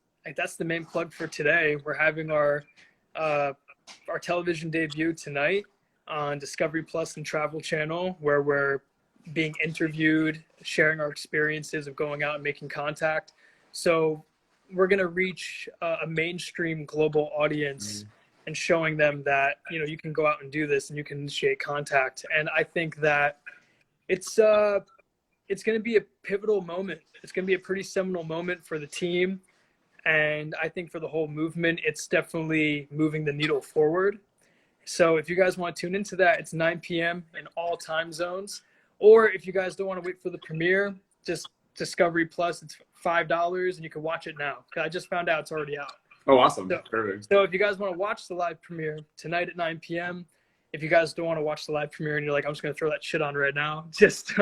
the main plug for today. We're having our television debut tonight on Discovery Plus and Travel Channel, where we're being interviewed, sharing our experiences of going out and making contact. So we're going to reach a mainstream global audience and showing them that, you can go out and do this and you can initiate contact. And I think that it's going to be a pivotal moment. It's going to be a pretty seminal moment for the team. And I think for the whole movement, it's definitely moving the needle forward. So if you guys want to tune into that, it's 9 p.m. in all time zones. Or if you guys don't want to wait for the premiere, just Discovery Plus, it's $5 and you can watch it now. I just found out it's already out. Oh, awesome. So, Perfect. so if you guys want to watch the live premiere tonight at 9 p.m., if you guys don't want to watch the live premiere and you're like, I'm just going to throw that shit on right now, just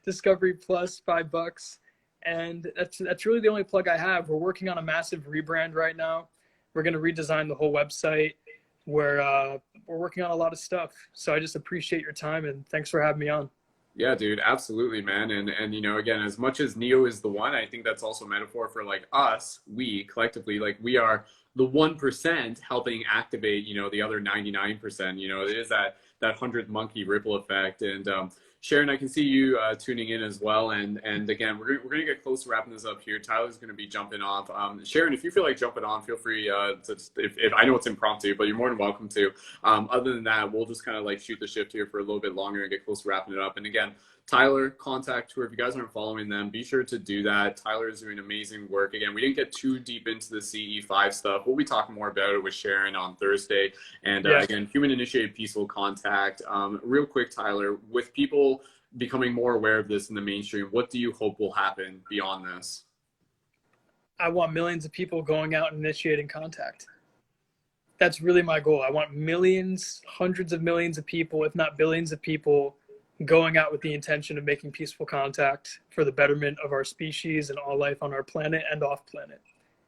Discovery Plus, $5. And that's really the only plug I have. We're working on a massive rebrand right now. We're going to redesign the whole website. We're working on a lot of stuff. So I just appreciate your time and thanks for having me on. Yeah, dude, absolutely, man. And you know, again, as much as Neo is the one, I think that's also a metaphor for like us, we collectively, like we are the 1% helping activate, you know, the other 99%. You know, it is that 100th monkey ripple effect. And Sharon, I can see you tuning in as well. And again, we're gonna get close to wrapping this up here. Tyler's gonna be jumping off. Sharon, if you feel like jumping on, feel free to if I know it's impromptu, but you're more than welcome to. Other than that, we'll just kind of like shoot the shift here for a little bit longer and get close to wrapping it up. And again, Tyler, Contact Tour, if you guys aren't following them, be sure to do that. Tyler is doing amazing work. Again, we didn't get too deep into the CE5 stuff. We'll be talking more about it with Sharon on Thursday. And again, human-initiated peaceful contact. Real quick, Tyler, with people becoming more aware of this in the mainstream, what do you hope will happen beyond this? I want millions of people going out and initiating contact. That's really my goal. I want millions, hundreds of millions of people, if not billions of people, going out with the intention of making peaceful contact for the betterment of our species and all life on our planet and off planet.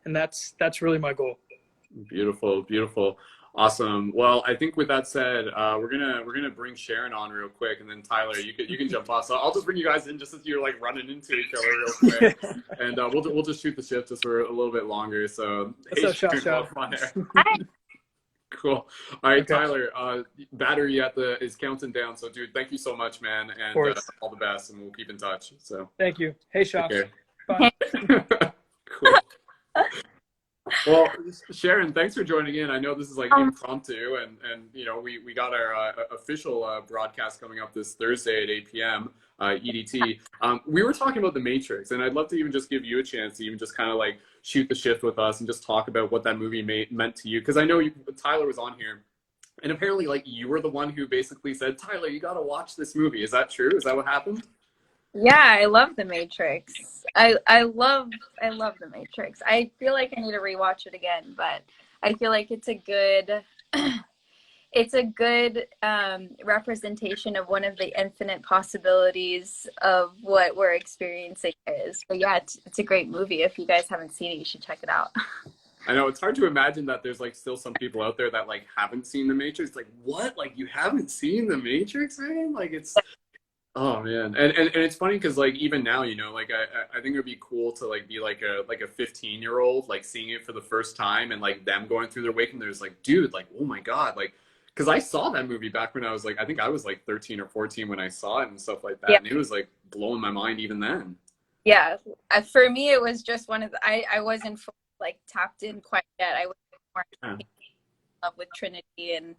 And that's really my goal. Beautiful, beautiful. Awesome. Well, I think with that said, we're gonna bring Sharon on real quick, and then Tyler, you can jump off. So I'll just bring you guys in just as you're like running into each other real quick, and we'll just shoot the shift just for a little bit longer. So hey, Sharon, cool. All right, okay. Tyler, battery is counting down. So, dude, thank you so much, man, and all the best, and we'll keep in touch. So, thank you. Hey, Shash. Bye. Cool. Well, Sharon, thanks for joining in. I know this is like impromptu, and you know we got our official broadcast coming up this Thursday at 8 p.m. EDT. We were talking about The Matrix, and I'd love to even just give you a chance to even just kind of like shoot the shift with us and just talk about what that movie meant to you. Because I know Tyler was on here, and apparently like you were the one who basically said, Tyler, you got to watch this movie. Is that true? Is that what happened? Yeah, I love The Matrix. I love The Matrix. I feel like I need to rewatch it again, but I feel like it's a good representation of one of the infinite possibilities of what we're experiencing is. But yeah, it's a great movie. If you guys haven't seen it, you should check it out. I know it's hard to imagine that there's like still some people out there that like haven't seen The Matrix. Like, what? Like, you haven't seen The Matrix, man? Like, it's oh man, and it's funny because like even now, you know, like I think it would be cool to like be like a 15-year-old like seeing it for the first time and like them going through their wake and there's like, dude, like, oh my god, like, because I saw that movie back when I was like, I think I was like 13 or 14 when I saw it and stuff like that, and it was like blowing my mind even then. Yeah, for me it was just one of the, I wasn't like tapped in quite yet. I was more in love with Trinity and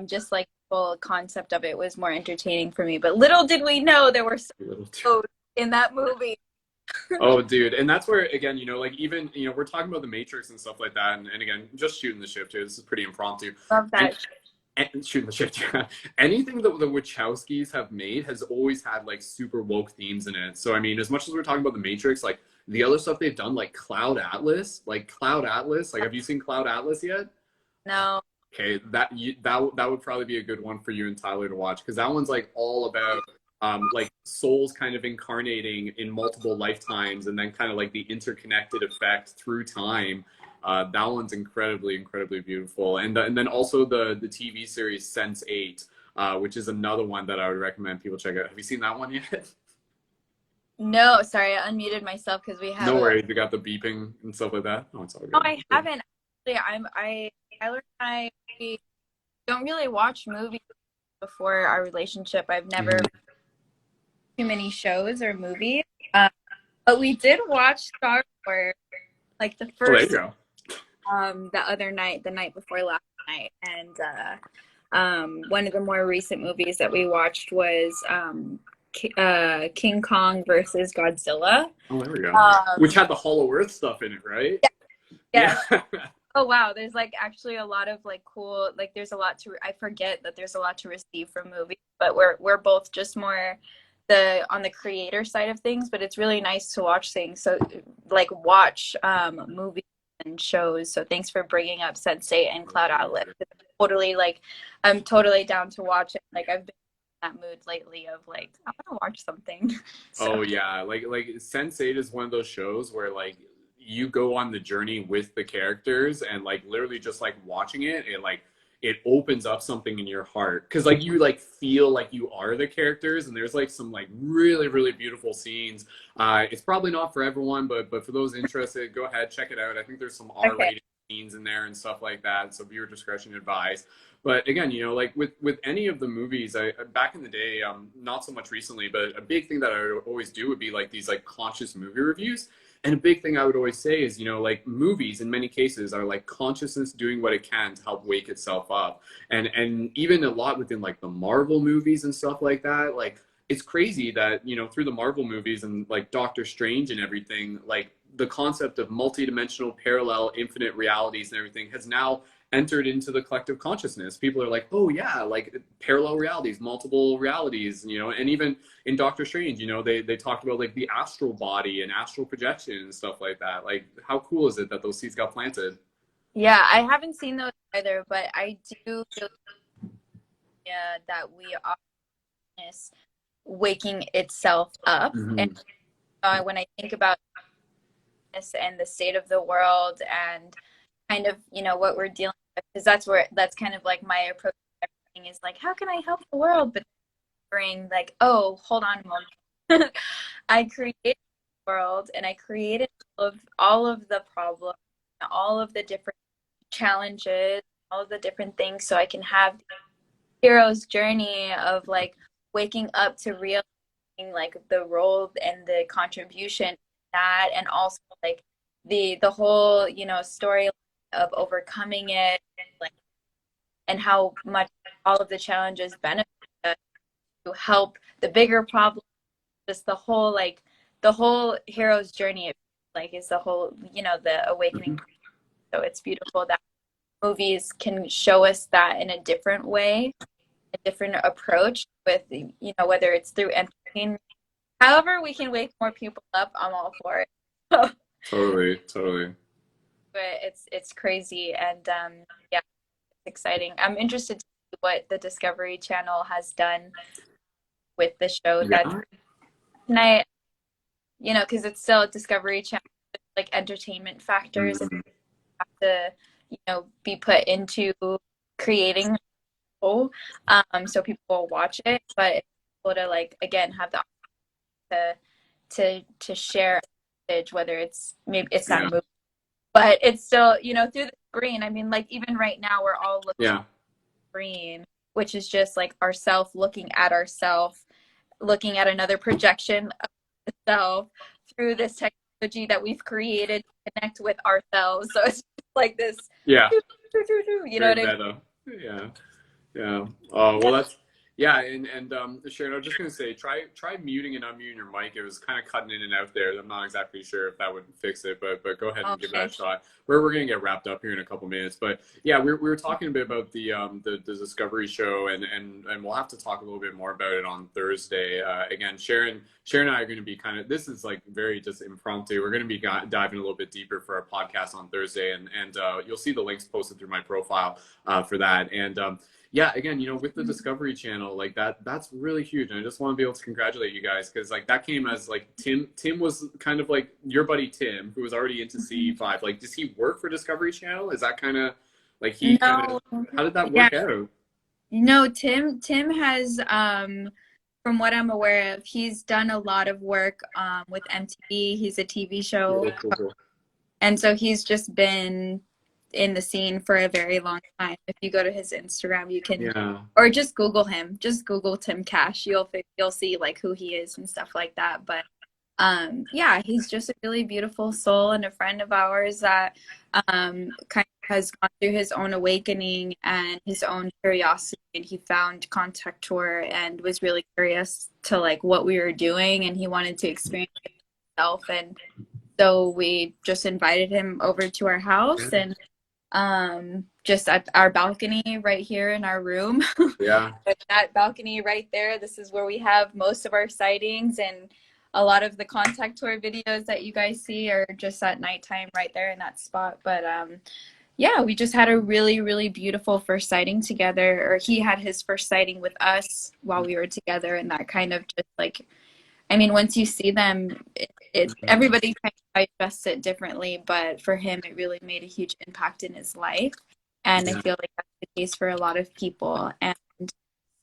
just like whole concept of it was more entertaining for me, but little did we know there were so in that movie. Oh dude, and that's where again, you know, like even, you know, we're talking about The Matrix and stuff like that, and again, just shooting the shift here. This is pretty impromptu. Love that. And shooting the shift. Anything that the Wachowskis have made has always had like super woke themes in it. So I mean, as much as we're talking about The Matrix, like the other stuff they've done, like Cloud Atlas, like have you seen Cloud Atlas yet? No. Okay, that would probably be a good one for you and Tyler to watch, because that one's like all about like souls kind of incarnating in multiple lifetimes and then kind of like the interconnected effect through time. That one's incredibly beautiful, and then also the TV series Sense8, which is another one that I would recommend people check out. Have you seen that one yet? No, sorry, I unmuted myself because we have. No worries, we got the beeping and stuff like that. Oh, it's all good. No, I haven't. Tyler and I don't really watch movies before our relationship. I've never too many shows or movies, but we did watch Star Wars like the first the other night, the night before last night, and one of the more recent movies that we watched was King Kong versus Godzilla. Oh, there we go. Which had the Hollow Earth stuff in it, right? Yeah. Oh wow, there's like actually a lot of like cool, like there's a lot to, I forget that there's a lot to receive from movies, but we're both just more on the creator side of things, but it's really nice to watch things. So like watch movies and shows. So thanks for bringing up Sense8 and Cloud Outlet. Totally, like, I'm totally down to watch it. Like, I've been in that mood lately of like, I want to watch something. So. Oh yeah, like Sense8 is one of those shows where like you go on the journey with the characters, and like literally just like watching it like it opens up something in your heart, because like you like feel like you are the characters, and there's like some like really beautiful scenes. It's probably not for everyone, but for those interested, go ahead, check it out. I think there's some R-rated scenes in there and stuff like that, so viewer discretion advised. But again, you know, like with any of the movies, I back in the day, not so much recently, but a big thing that I would always do would be like these like conscious movie reviews. And a big thing I would always say is, you know, like movies in many cases are like consciousness doing what it can to help wake itself up. And even a lot within like the Marvel movies and stuff like that, like it's crazy that, you know, through the Marvel movies and like Doctor Strange and everything, like the concept of multidimensional, parallel, infinite realities and everything has now entered into the collective consciousness. People are like, oh yeah, like parallel realities, multiple realities, you know. And even in Doctor Strange, you know, they talked about like the astral body and astral projection and stuff like that. Like, how cool is it that those seeds got planted? Yeah, I haven't seen those either, but I do feel that we are waking itself up. Mm-hmm. And when I think about this and the state of the world and kind of, you know, what we're dealing with, because that's kind of like my approach to everything is like, how can I help the world? But bring like, oh, hold on a moment. I created the world, and I created all of the problems, all of the different challenges, all of the different things, so I can have the hero's journey of like waking up to realizing like the role and the contribution that, and also like the whole, you know, story of overcoming it, like, and how much all of the challenges benefit us to help the bigger problem. Just the whole hero's journey, like, is the whole, you know, the awakening. So it's beautiful that movies can show us that in a different way, a different approach with, you know, whether it's through entertainment. However we can wake more people up, I'm all for it. Totally. But it's crazy, and yeah, it's exciting. I'm interested to see what the Discovery Channel has done with the show. Yeah. That tonight, you know, because it's still a Discovery Channel, like entertainment factors Mm-hmm. have to, you know, be put into creating the show, so people will watch it. But it's cool to like again have the option to share a message, whether it's maybe it's not a movie, but it's still, you know, through the screen. I mean, like even right now we're all looking at the screen, which is just like ourself looking at ourself, looking at another projection of itself through this technology that we've created to connect with ourselves. So it's like this, you know what I mean? Yeah. Oh, well, that's, yeah. And Sharon, I was just going to say, try muting and unmuting your mic. It was kind of cutting in and out there. I'm not exactly sure if that would fix it, but go ahead and give that a shot. We're going to get wrapped up here in a couple minutes, but yeah, we were talking a bit about the Discovery show, and we'll have to talk a little bit more about it on Thursday. Again, Sharon and I are going to be this is like very just impromptu. We're going to be diving a little bit deeper for our podcast on Thursday, and you'll see the links posted through my profile for that. And yeah, again, you know, with the Discovery Channel, like that's really huge. And I just want to be able to congratulate you guys, because like that came as like Tim was kind of like your buddy Tim, who was already into CE5. Like, does he work for Discovery Channel? Is that kind of like how did that work out? No, Tim has from what I'm aware of, he's done a lot of work with MTV. He's a TV show. Cool. And so he's just been in the scene for a very long time. If you go to his Instagram, you can, or just Google him. Just Google Tim Cash. You'll see like who he is and stuff like that. But yeah, he's just a really beautiful soul and a friend of ours that kind of has gone through his own awakening and his own curiosity. And he found Contact Tour and was really curious to like what we were doing, and he wanted to experience it himself. And so we just invited him over to our house, and just at our balcony right here in our room. Yeah. But that balcony right there, this is where we have most of our sightings, and a lot of the contact tour videos that you guys see are just at nighttime right there in that spot. But yeah, we just had a really, really beautiful first sighting together, or he had his first sighting with us while we were together, and that kind of just like, I mean, once you see them, everybody kind of digests it differently, but for him, it really made a huge impact in his life. And I feel like that's the case for a lot of people. And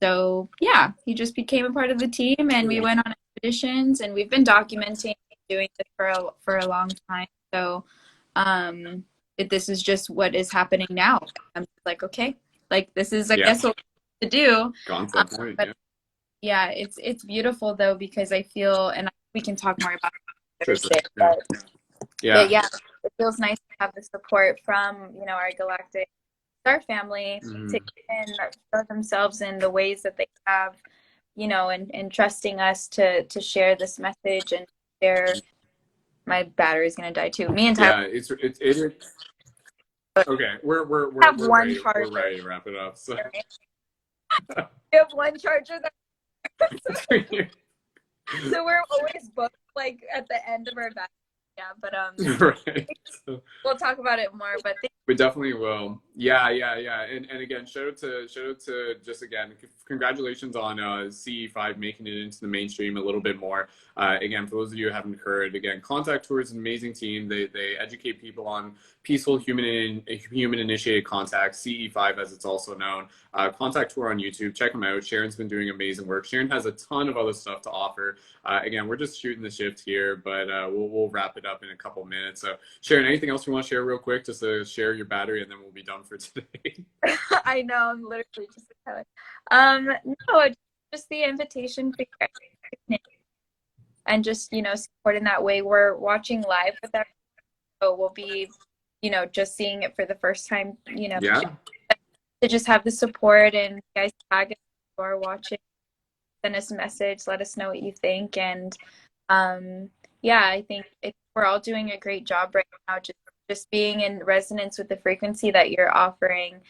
so, yeah, he just became a part of the team, and we went on expeditions, and we've been documenting doing this for a long time. So, this is just what is happening now. I'm like, okay, like this is, I guess, what we have to do. Gone to that point, But yeah, it's beautiful though, because I feel, and we can talk more about it Thursday, but yeah, it feels nice to have the support from, you know, our galactic star family to even show themselves in the ways that they have, you know, and trusting us to share this message and share. My battery's gonna die too. Me and Tyler. Yeah, it okay. We're have one ready. charger. We're ready to wrap it up. So We have one charger so we're always booked like at the end of our battery. Yeah, but right. we'll talk about it more. But we definitely will. Yeah. And again, shout out to just again, congratulations on CE5 making it into the mainstream a little bit more. Again, for those of you who haven't heard, again, Contact Tour is an amazing team. They educate people on peaceful human initiated contact, CE5 as it's also known. Contact Tour on YouTube. Check them out. Sharon's been doing amazing work. Sharon has a ton of other stuff to offer. Again, we're just shooting the shift here, but we'll wrap it up in a couple minutes. So, Sharon, anything else you want to share real quick, just to share your battery, and then we'll be done for today. I know, I'm literally just no, just the invitation for and just, you know, support in that way. We're watching live with that, so we'll be, you know, just seeing it for the first time, you know, to just have the support, and you guys tag us who are watching, send us a message, let us know what you think. And yeah, I think we're all doing a great job right now, just being in resonance with the frequency that you're offering,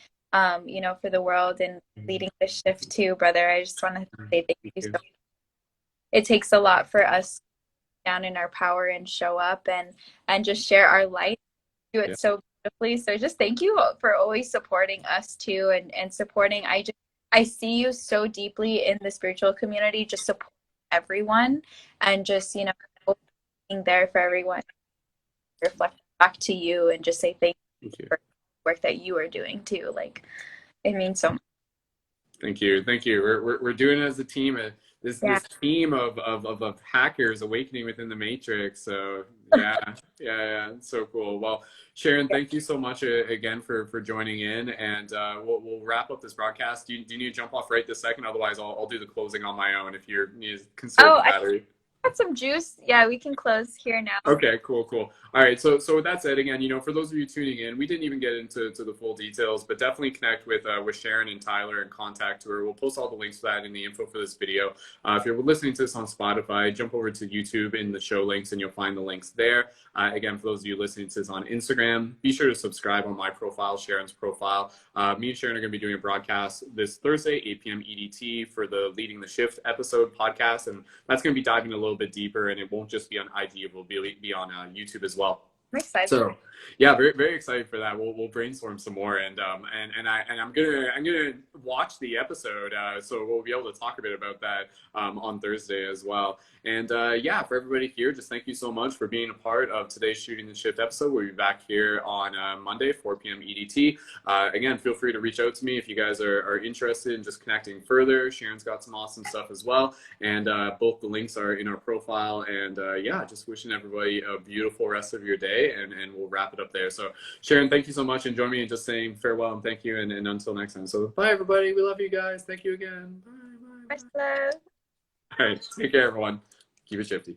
you know, for the world, and leading the shift too, brother. I just want to say thank you so much. It takes a lot for us down in our power and show up and just share our light, do it so beautifully. So just thank you for always supporting us too, and supporting. I see you so deeply in the spiritual community, just support everyone, and just, you know, being there for everyone, reflect back to you, and just say thank you for the work that you are doing too. Like, it means so much. Thank you. We're doing it as a team. This team of hackers awakening within the matrix. So yeah, it's so cool. Well, Sharon, thank you so much again for joining in, and we'll wrap up this broadcast. Do you need to jump off right this second? Otherwise, I'll do the closing on my own if you need to conserve the battery. Got some juice. Yeah, we can close here now. Okay, cool. All right, so with that said, again, you know, for those of you tuning in, we didn't even get into the full details, but definitely connect with Sharon and Tyler and Contact Tour. We'll post all the links for that in the info for this video. If you're listening to this on Spotify, jump over to YouTube in the show links, and you'll find the links there. Again, for those of you listening to this on Instagram, be sure to subscribe on my profile, Sharon's profile. Me and Sharon are going to be doing a broadcast this Thursday, 8 p.m. EDT, for the Leading the Shift episode podcast, and that's going to be diving a little bit deeper, and it won't just be on IG, it will be on YouTube as well. I'm excited. So yeah, very, very excited for that. We'll brainstorm some more, and I'm gonna watch the episode, so we'll be able to talk a bit about that on Thursday as well. And yeah, for everybody here, just thank you so much for being a part of today's Shooting the Shift episode. We'll be back here on Monday, 4 p.m. EDT. Again, feel free to reach out to me if you guys are interested in just connecting further. Sharon's got some awesome stuff as well, and both the links are in our profile. And yeah, just wishing everybody a beautiful rest of your day, and we'll wrap it up there. So Sharon, thank you so much, and join me in just saying farewell and thank you, and until next time. So bye everybody, we love you guys. Thank you again. Bye. Much love. All right, take care everyone. Keep it shifty.